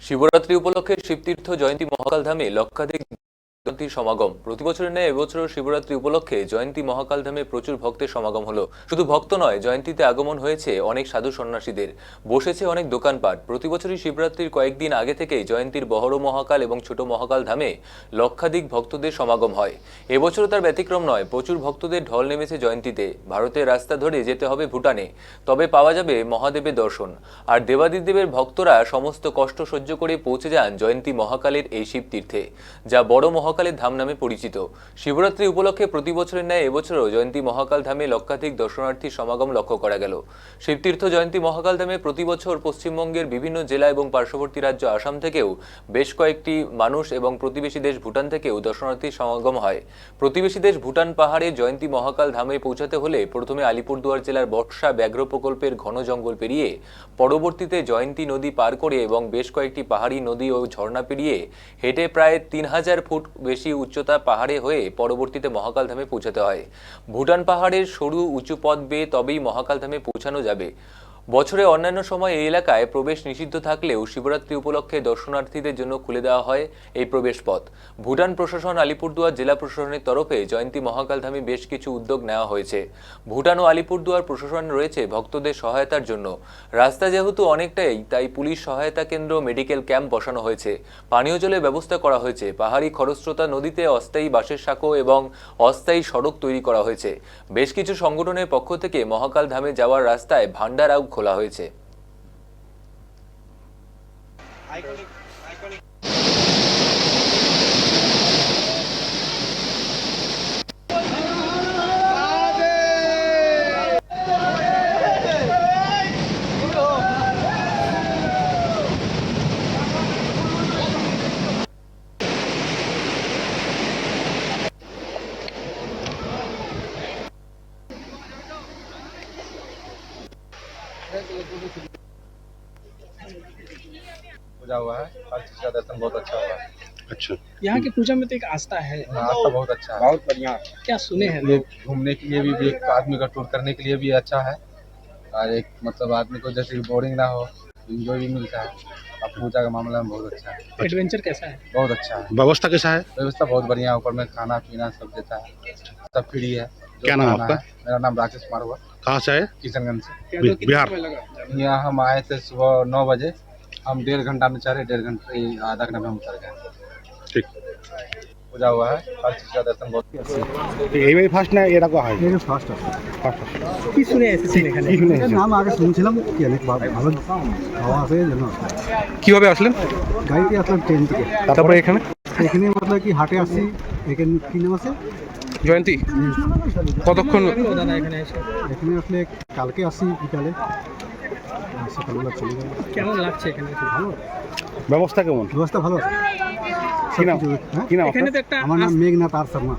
শিবরাত্রি উপলক্ষে শিবতীর্থ জয়ন্তী মহাকাল ধামে লক্ষাধিক জয়ন্তীর সমাগম। প্রতি বছরের ন্যায় এবছরও শিবরাত্রি উপলক্ষে জয়ন্তী মহাকাল ধামে প্রচুর ভক্তের সমাগম হলো। শুধু ভক্ত নয়, জয়ন্তীতে আগমন হয়েছে অনেক সাধু সন্ন্যাসীদের, বসেছে অনেক দোকানপাট। প্রতি বছরই শিবরাত্রির কয়েকদিন আগে থেকেই জয়ন্তীর বড় মহাকাল এবং ছোট মহাকাল ধামে লক্ষাধিক ভক্তদের সমাগম হয়। এবছরও তার ব্যতিক্রম নয়। প্রচুর ভক্তদের ঢল নেমেছে জয়ন্তীতে। ভারতের রাস্তা ধরে যেতে হবে ভুটানে, তবে পাওয়া যাবে মহাদেবের দর্শন। আর দেবাদিদেবের ভক্তরা সমস্ত কষ্ট সহ্য করে পৌঁছে যান জয়ন্তী মহাকালের এই শিবতীর্থে, যা বড় মহাকালের ধাম নামে পরিচিত। শিবরাত্রি উপলক্ষে প্রতি বছরের ন্যায় এবছরও জয়ন্তী মহাকাল ধামে লক্ষাধিক দর্শনার্থীর সমাগম লক্ষ্য করা গেল। শিবতীর্থ জয়ন্তী মহাকাল ধামে প্রতি বছর পশ্চিমবঙ্গের বিভিন্ন জেলা এবং পার্শ্ববর্তী রাজ্য আসাম থেকেও বেশ কয়েকটি মানুষ এবং প্রতিবেশী দেশ ভুটান থেকেও দর্শনার্থীর সমাগম হয়। প্রতিবেশী দেশ ভুটান পাহাড়ে জয়ন্তী মহাকাল ধামে পৌঁছাতে হলে প্রথমে আলিপুরদুয়ার জেলার বর্ষা ব্যাঘ্র প্রকল্পের ঘন জঙ্গল পেরিয়ে, পরবর্তীতে জয়ন্তী নদী পার করে এবং বেশ কয়েকটি পাহাড়ি নদী ও ঝর্ণা পেরিয়ে হেঁটে প্রায় 3000 ফুট বেশি উচ্চতা পাহাড়ে হয়ে পরবর্তীতে মহাকাল ধামে পৌঁছাতে হয়। ভুটান পাহাড়ের সরু উঁচু পথ বেয়ে তবেই মহাকাল ধামে পৌঁছানো যাবে। বছরে অন্যান্য সময় এই এলাকায় প্রবেশ নিষিদ্ধ থাকলেও শিবরাত্রি উপলক্ষে দর্শনার্থীদের জন্য খুলে দেওয়া হয় এই প্রবেশ পথ। ভুটান প্রশাসন, আলিপুরদুয়ার জেলা প্রশাসনের তরফে জয়ন্তী মহাকাল ধামে বেশ কিছু উদ্যোগ নেওয়া হয়েছে। ভুটান ও আলিপুরদুয়ার প্রশাসন রয়েছে ভক্তদের সহায়তার জন্য। রাস্তা যেহেতু অনেকটাই, তাই পুলিশ সহায়তা কেন্দ্র, মেডিকেল ক্যাম্প বসানো হয়েছে। পানীয় জলের ব্যবস্থা করা হয়েছে। পাহাড়ি খরস্রোতা নদীতে অস্থায়ী বাঁশের সাঁকো এবং অস্থায়ী সড়ক তৈরি করা হয়েছে। বেশ কিছু সংগঠনের পক্ষ থেকে মহাকাল ধামে যাওয়ার রাস্তায় ভান্ডারাও খোলা হয়েছে। पूजा हुआ है, हर चीज का दर्शन बहुत अच्छा हुआ है। अच्छा, यहाँ की पूजा में तो एक आस्था है, रास्ता बहुत अच्छा है, बहुत बढ़िया। क्या सुने हैं ये लोग? घूमने के लिए भी एक आदमी का टूर करने के लिए भी अच्छा है, और एक मतलब आदमी को जैसे बोरिंग ना हो, इंजॉय भी मिलता है। अब पूजा का मामला में बहुत अच्छा है, एडवेंचर कैसा है? बहुत अच्छा है। व्यवस्था कैसा है? व्यवस्था बहुत बढ़िया है, ऊपर में खाना पीना सब देता है, सब फ्री है। जो क्या नाम खाना आपका? है, मेरा नाम राकेश कुमार हुआ, कहाँ से है? किशनगंज से। क्या तो कितना बिहार। समय लगा? यहाँ हम आए थे सुबह 9 बजे, हम 1.5 घंटा में चढ़े, 1.5 घंटे आधा घंटा में हम उतर गए। ठीक। पूजा हुआ है, हर चीज का दर्शन बहुत এইবারই ফার্স্ট না এর আগে হয়? এটা ফার্স্ট আছে। কি শুনে এসেছেন এখানে? কি শুনে এটার এসেছেন? নাম আগে শুনছিলাম কি অনেক ভালো হাওয়া আছে এই জন্য আসলাম। কিভাবে আসলেন? গাড়িতে আসলাম ট্রেন থেকে। তারপরে এখানে এখানে মতলব কি হাটে আসছি, এখানে কি নাম আছে জয়ন্তী কতক্ষণ? দাদা এখানে এসে এখানে আসলে কালকে আসছি বিকালে, আর সকালবেলা চলে গেল। কেমন লাগছে এখানে? ভালো ব্যবস্থা কেমন? ব্যবস্থা ভালো আছে। কি নাম? হ্যাঁ? কি নাম এখানে আপনার? তো একটা আমার নাম মেঘনাথ আর শর্মা।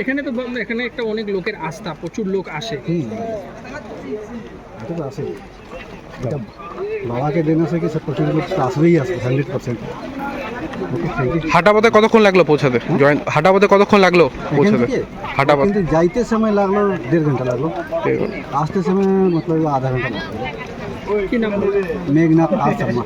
এখানে তো এখানে একটা অনেক লোকের আস্থা, প্রচুর লোক আসে। এটা তো আছে, এটা বাবাকে দেন আছে কি সব প্রচুর লোক তো আসবেই আসবে 100%। ওকে, থ্যাংক ইউ। হাটাপথে কতক্ষণ লাগলো পৌঁছাতে? হাটাপথে কতক্ষণ লাগলো পৌঁছাতে? হাটাপথ কিন্তু যাইতে সময় লাগলো 1.5 ঘন্টা লাগলো, আসতে সময় मतलब आधा घंटा লাগলো। কি নাম? মেঘনাথ আর শর্মা।